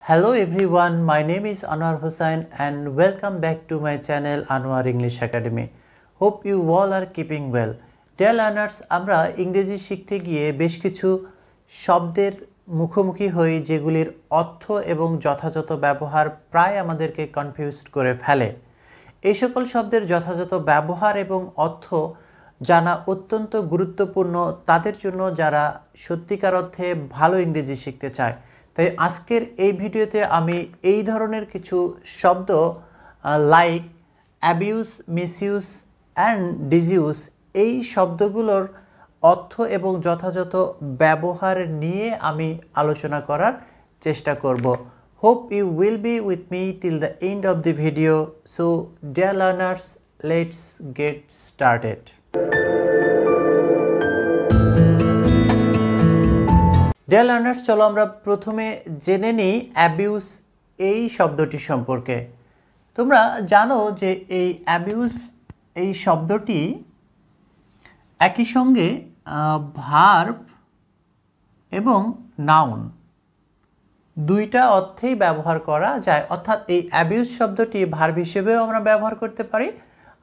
Hello everyone, my name is Anwar Hussain and welcome back to my channel Anwar English Academy. Hope you all are keeping well. Dear learners, আমরা ইংরেজি শিখতে গিয়ে বেশ কিছু শব্দের মুখোমুখি হই যেগুলির অর্থ এবং যথাযথ ব্যবহার প্রায় আমাদেরকে কনফিউজড করে ফেলে। এই সকল শব্দের যথাযথ ব্যবহার এবং অর্থ জানা অত্যন্ত গুরুত্বপূর্ণ তাদের জন্য যারা সত্যিকার অর্থে ভালো ইংরেজি শিখতে চায়। তাই আজকের এই ভিডিওতে আমি এই ধরনের কিছু শব্দ লাইক অ্যাবিউজ, মিসইউজ অ্যান্ড ডিসইউজ এই শব্দগুলোর অর্থ এবং যথাযথ ব্যবহার নিয়ে আমি আলোচনা করার চেষ্টা করব। Hope you will be with me till the end of the video. So dear learners, let's get started. Dear learners, চলো আমরা প্রথমে জেনে নিই অ্যাবিউজ এই শব্দটি সম্পর্কে। তোমরা জানো যে এই অ্যাবিউজ এই শব্দটি একই সঙ্গে ভার্ব এবং নাউন দুইটা অর্থেই ব্যবহার করা যায়। অর্থাৎ এই অ্যাবিউজ শব্দটি ভার্ব হিসেবেও আমরা ব্যবহার করতে পারি,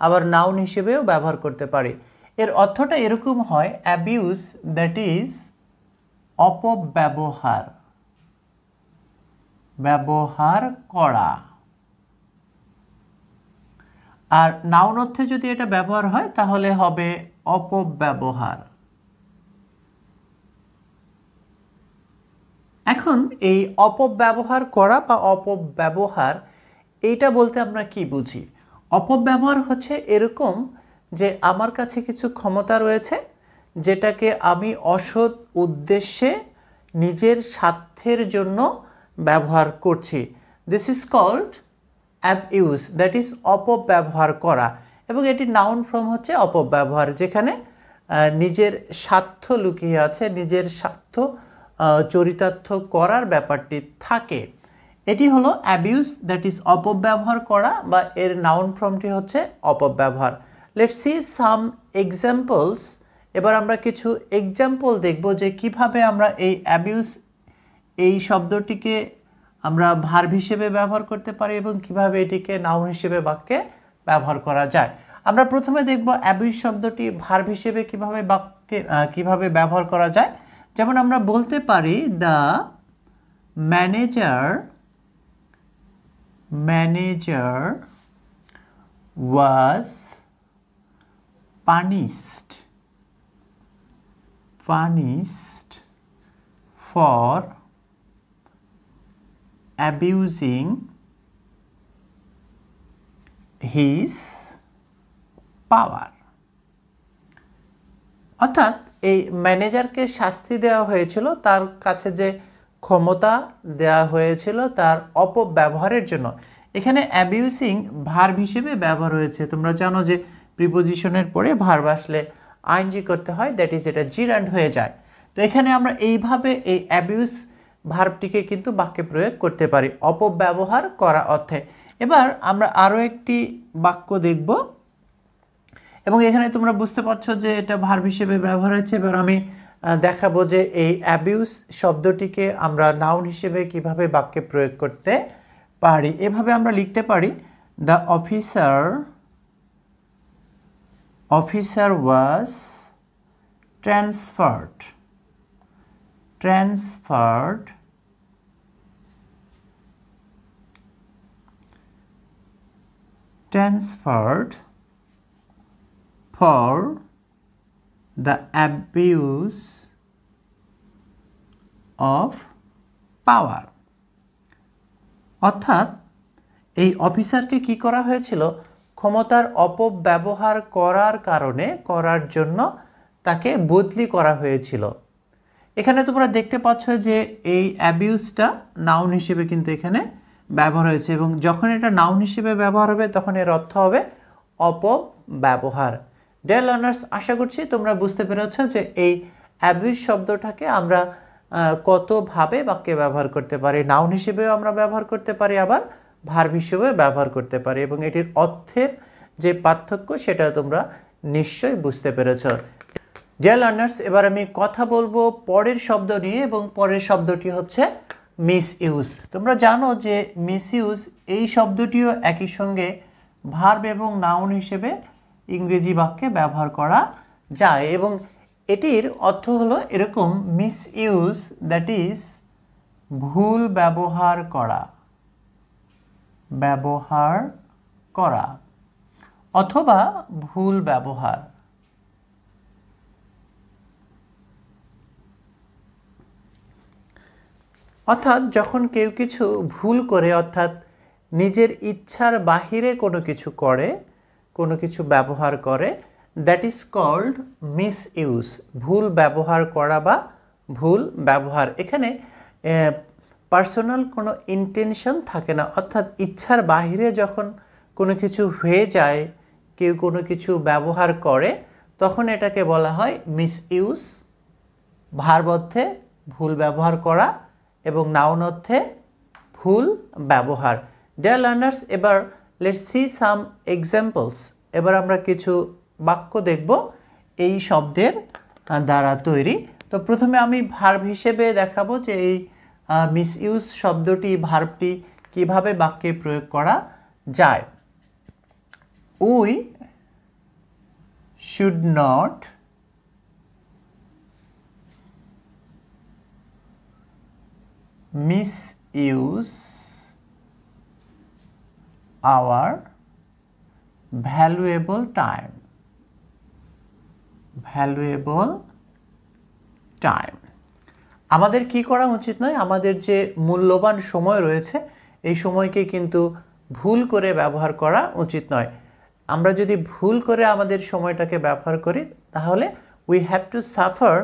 আবার নাউন হিসেবেও ব্যবহার করতে পারি। এর অর্থটা এরকম হয়, অ্যাবিউজ দ্যাট ইজ অপব্যবহার, ব্যবহার করা। আর নাউন অর্থে যদি এটা ব্যবহার হয় তাহলে হবে অপব্যবহার। এখন এই অপব্যবহার করা বা অপব্যবহার এইটা বলতে আমরা কি বুঝি? অপব্যবহার হচ্ছে এরকম যে আমার কাছে কিছু ক্ষমতা রয়েছে যেটাকে আমি অসৎ উদ্দেশ্যে নিজের স্বার্থের জন্য ব্যবহার করছি। This is called abuse, that is অপব্যবহার করা। এবং এটি নাউন ফর্ম হচ্ছে অপব্যবহার, যেখানে নিজের স্বার্থ লুকিয়ে আছে, নিজের স্বার্থ চরিতার্থ করার ব্যাপারটি থাকে। এটি হলো অ্যাবিউজ, দ্যাট ইজ অপব্যবহার করা, বা এর নাউন ফর্মটি হচ্ছে অপব্যবহার। Let's see some examples. এবার আমরা কিছু এক্সাম্পল দেখব যে কিভাবে আমরা এই অ্যাবিউজ এই শব্দটিকে আমরা ভার্ব হিসেবে ব্যবহার করতে পারি এবং কিভাবে এটিকে নাউন হিসেবে বাক্যে ব্যবহার করা যায়। আমরা প্রথমে দেখব অ্যাবিউজ শব্দটি ভার্ব হিসেবে কিভাবে ব্যবহার করা যায়। যেমন আমরা বলতে পারি the manager was punished for abusing his power. অর্থাৎ এই ম্যানেজারকে শাস্তি দেওয়া হয়েছিল তার কাছে যে ক্ষমতা দেওয়া হয়েছিল তার অপব্যবহারের জন্য। এখানে অ্যাবিউজিং ভার্ব হিসেবে ব্যবহার হয়েছে। তোমরা জানো যে প্রিপোজিশনের পরে ভার্ব আসলে আইএনজি করতে হয়, দ্যাট ইজ এটা জিরান্ড হয়ে যায়। তো এখানে আমরা এইভাবে এই অ্যাবিউজ ভার্বটিকে কিন্তু বাক্যে প্রয়োগ করতে পারি অপব্যবহার করা অর্থে। এবার আমরা আরও একটি বাক্য দেখব এবং এখানে তোমরা বুঝতে পারছো যে এটা ভার্ব হিসেবে ব্যবহার হয়েছে। এবার আমি দেখাবো যে এই অ্যাবিউজ শব্দটিকে আমরা নাউন হিসেবে কিভাবে বাক্যে প্রয়োগ করতে পারি। এভাবে আমরা লিখতে পারি, the officer was transferred for the abuse of power. অর্থাৎ এই অফিসারকে কি করা হয়েছিল? ক্ষমতার অপব্যবহার করার জন্য তাকে বদলি করা হয়েছিল। এখানে তোমরা দেখতে পাচ্ছ যে এই অ্যাবিউজটা নাউন হিসেবে কিন্তু এখানে ব্যবহার হয়েছে এবং যখন এটা নাউন হিসেবে ব্যবহার হবে তখন এর অর্থ হবে অপব্যবহার। ডিয়ার লার্নার্স, আশা করছি তোমরা বুঝতে পেরেছ যে এই অ্যাবিউজ শব্দটাকে আমরা কতভাবে বাক্যে ব্যবহার করতে পারি। নাউন হিসেবেও আমরা ব্যবহার করতে পারি, আবার ভার্ব হিসেবে ব্যবহার করতে পারি, এবং এটির অর্থের যে পার্থক্য সেটা তোমরা নিশ্চয়ই বুঝতে পেরেছ। ডিয়ার লার্নার্স, এবার আমি কথা বলবো পরের শব্দ নিয়ে এবং পরের শব্দটি হচ্ছে মিসইউজ। তোমরা জানো যে মিসইউজ এই শব্দটিও একই সঙ্গে ভার্ব এবং নাউন হিসেবে ইংরেজি বাক্যে ব্যবহার করা যায় এবং এটির অর্থ হলো এরকম, মিসইউজ দ্যাট ইজ ভুল ব্যবহার করা, ব্যবহার করা অথবা ভুল ব্যবহার। অর্থাৎ যখন কেউ কিছু ভুল করে, অর্থাৎ নিজের ইচ্ছার বাহিরে কোনো কিছু করে, কোনো কিছু ব্যবহার করে, দ্যাট ইজ কল্ড মিসইউজ, ভুল ব্যবহার করা বা ভুল ব্যবহার। এখানে পার্সোনাল কোনো ইন্টেনশন থাকে না, অর্থাৎ ইচ্ছার বাহিরে যখন কোনো কিছু হয়ে যায়, কেউ কোনো কিছু ব্যবহার করে, তখন এটাকে বলা হয় মিসইউজ। ভার্ব অর্থে ভুল ব্যবহার করা এবং নাউন অর্থে ভুল ব্যবহার। ডিয়ার লার্নার্স, এবার লেটস সি সাম এক্সাম্পলস। এবার আমরা কিছু বাক্য দেখব এই শব্দের দ্বারা তৈরি। তো প্রথমে আমি ভার্ব হিসেবে দেখাবো যে এই মিসইউজ শব্দটি, ভার্বটি কিভাবে বাক্যে প্রয়োগ করা যায়। We should not misuse our valuable time, valuable time। আমাদের কি করা উচিত নয়, আমাদের যে মূল্যবান সময় রয়েছে এই সময়কে কিন্তু ভুল করে ব্যবহার করা উচিত নয়। আমরা যদি ভুল করে আমাদের সময়টাকে ব্যবহার করি তাহলে we have to suffer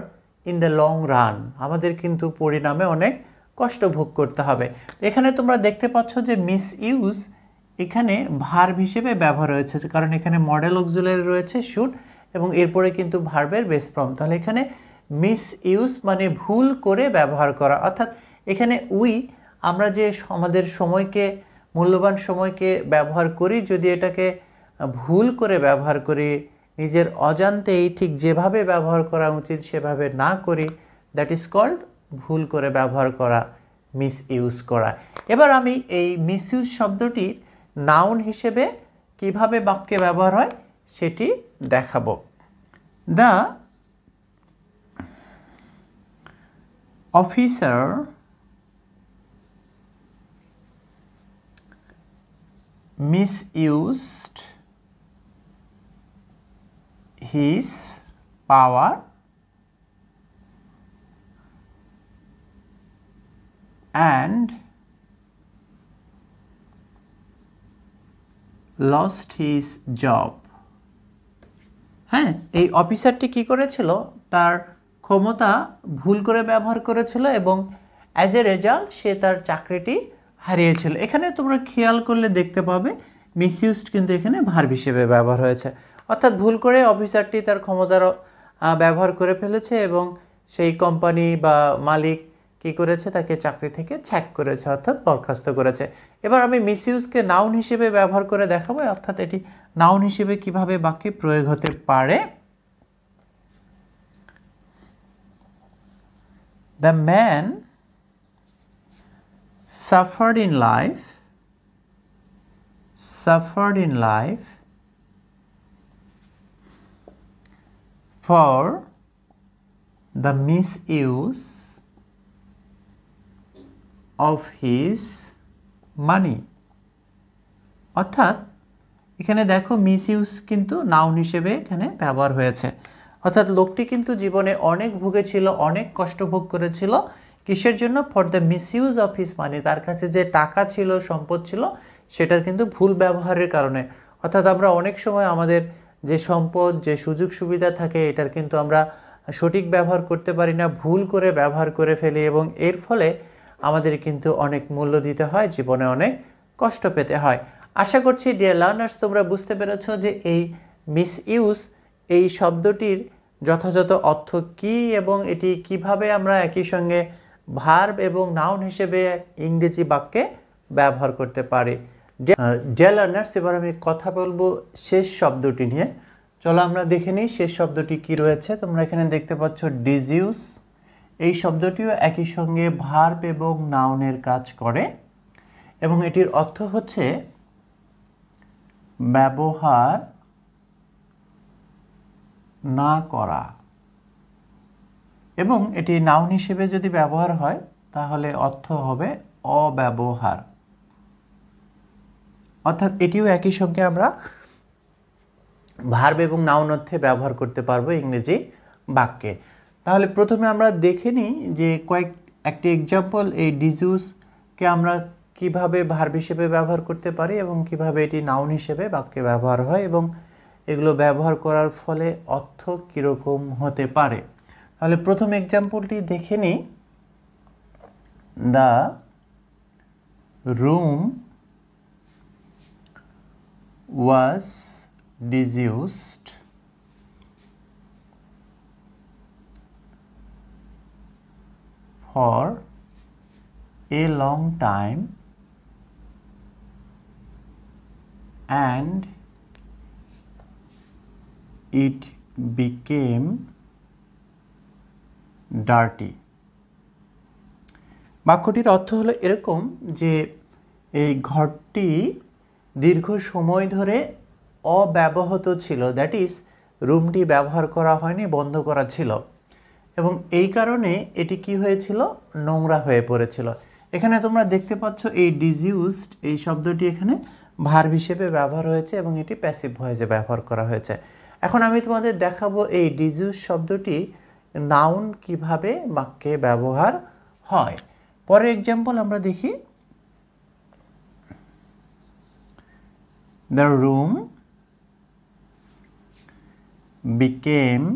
in the long run, আমাদের কিন্তু পরিণামে অনেক কষ্ট ভোগ করতে হবে। এখানে তোমরা দেখতে পাচ্ছ যে মিসইউজ এখানে ভার্ব হিসেবে ব্যবহার হয়েছে, কারণ এখানে মডেল অক্সিলারি রয়েছে শুড এবং এরপরে কিন্তু ভার্বের বেস ফর্ম। তাহলে এখানে মিসইউজ মানে ভুল করে ব্যবহার করা, অর্থাৎ এখানে উই, আমরা যে আমাদের সময়কে, মূল্যবান সময়কে ব্যবহার করি, যদি এটাকে ভুল করে ব্যবহার করি, নিজের অজান্তেই ঠিক যেভাবে ব্যবহার করা উচিত সেভাবে না করি, দ্যাট ইজ কল্ড ভুল করে ব্যবহার করা, মিসইউজ করা। এবার আমি এই মিসইউজ শব্দটির নাউন হিসেবে কিভাবে বাক্যে ব্যবহার হয় সেটি দেখাবো। The officer misused his power and lost his job। হ্যাঁ, এই অফিসারটি কি করেছিল, তার ক্ষমতা ভুল করে ব্যবহার করেছিল এবং অ্যাজ এ রেজাল্ট সে তার চাকরিটি হারিয়েছিল। এখানে তোমরা খেয়াল করলে দেখতে পাবে মিসইউজড কিন্তু এখানে ভার্ব হিসেবে ব্যবহার হয়েছে, অর্থাৎ ভুল করে অফিসারটি তার ক্ষমতার ব্যবহার করে ফেলেছে এবং সেই কোম্পানি বা মালিক কি করেছে, তাকে চাকরি থেকে ছ্যাক করেছে, অর্থাৎ বরখাস্ত করেছে। এবার আমি মিসইউজকে নাউন হিসেবে ব্যবহার করে দেখাবো, অর্থাৎ এটি নাউন হিসেবে কিভাবে বাক্যে প্রয়োগ হতে পারে। The man suffered in life for the misuse of his money। অর্থাৎ এখানে দেখো মিসইউজ কিন্তু নাউন হিসেবে এখানে ব্যবহার হয়েছে, অর্থাৎ লোকটি কিন্তু জীবনে অনেক ভুগেছিল, অনেক কষ্ট ভোগ করেছিল, কিসের জন্য, for the misuse of his মানি, তার কাছে যে টাকা ছিল, সম্পদ ছিল, সেটার কিন্তু ভুল ব্যবহারের কারণে। অর্থাৎ আমরা অনেক সময় আমাদের যে সম্পদ, যে সুযোগ সুবিধা থাকে, এটার কিন্তু আমরা সঠিক ব্যবহার করতে পারি না, ভুল করে ব্যবহার করে ফেলি এবং এর ফলে আমাদের কিন্তু অনেক মূল্য দিতে হয়, জীবনে অনেক কষ্ট পেতে হয়। আশা করছি ডিয়ার লার্নার্স তোমরা বুঝতে পেরেছ যে এই মিসইউজ এই শব্দটির যথাযথ অর্থ কী এবং এটি কিভাবে আমরা একই সঙ্গে ভার্ব এবং নাউন হিসেবে ইংরেজি বাক্যে ব্যবহার করতে পারি। ডিয়ার লার্নার্স, এবার আমি কথা বলবো শেষ শব্দটি নিয়ে। চলো আমরা দেখে নিই শেষ শব্দটি কি রয়েছে। তোমরা এখানে দেখতে পাচ্ছ ডিজিউস, এই শব্দটিও একই সঙ্গে ভার্ব এবং নাউনের কাজ করে এবং এটির অর্থ হচ্ছে ব্যবহার না করা, এবং এটি নাউন হিসেবে যদি ব্যবহার হয় তাহলে অর্থ হবে অব্যবহার। অর্থাৎ এটিও একই সঙ্গে আমরা ভার্ব এবং নাউন অর্থে ব্যবহার করতে পারবো ইংরেজি বাক্যে। তাহলে প্রথমে আমরা দেখে নিই যে একটি এক্সাম্পল, এই ডিজিউসকে আমরা কিভাবে ভার্ব হিসেবে ব্যবহার করতে পারি এবং কিভাবে এটি নাউন হিসেবে বাক্যে ব্যবহার হয় এবং এগুলো ব্যবহার করার ফলে অর্থ কীরকম হতে পারে। তাহলে প্রথম এক্সাম্পলটি দেখে নিই। The room was disused for a long time and it became dirty। বাক্যটির অর্থ হলো এরকম যে এই ঘরটি দীর্ঘ সময় ধরে অব্যবহৃত ছিল, দ্যাট ইজ রুমটি ব্যবহার করা হয়নি, বন্ধ করা ছিল, এবং এই কারণে এটি কি হয়েছিল, নোংরা হয়ে পড়েছিল। এখানে তোমরা দেখতে পাচ্ছ এই ডিজিউসড এই শব্দটি এখানে ভার্ব হিসেবে ব্যবহার হয়েছে এবং এটি প্যাসিভ ভয়েসে ব্যবহার করা হয়েছে। এখন আমি তোমাদের দেখাবো এই ডিজিউস শব্দটি নাউন কিভাবে বাক্যে ব্যবহার হয়। পরের এক্সাম্পল আমরা দেখি। The room became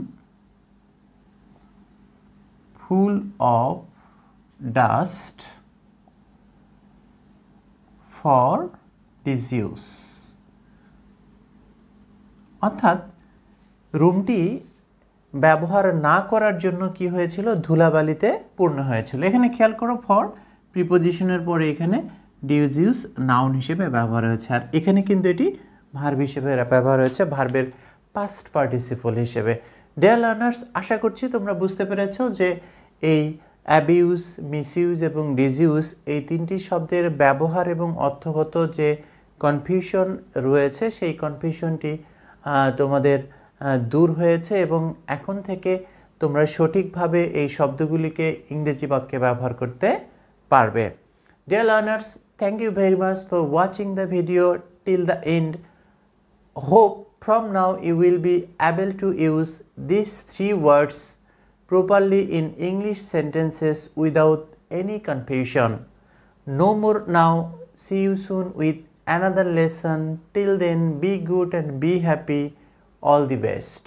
full of dust for disuse। অর্থাৎ রুমটি ব্যবহার না করার জন্য কি হয়েছিল, ধুলাবালিতে পূর্ণ হয়েছিল। এখানে খেয়াল করো, ফর প্রিপোজিশনের পরে এখানে ডিউজিউস নাউন হিসেবে ব্যবহার হয়েছে, আর এখানে কিন্তু এটি ভার্ব হিসেবে ব্যবহার হয়েছে, ভার্বের পাস্ট পার্টিসিপল হিসেবে। ডিয়ার লার্নার্স, আশা করছি তোমরা বুঝতে পেরেছো যে এই অ্যাবিউজ, মিসইউজ এবং ডিজিউস এই তিনটি শব্দের ব্যবহার এবং অর্থগত যে কনফিউশন রয়েছে সেই কনফিউশনটি তোমাদের দূর হয়েছে এবং এখন থেকে তোমরা সঠিকভাবে এই শব্দগুলিকে ইংরেজি বাক্যে ব্যবহার করতে পারবে। Dear learners, thank you very much for watching the video till the end. Hope from now you will be able to use these 3 words properly in English sentences without any confusion. No more now. See you soon with another lesson. Till then, be good and be happy. All the best.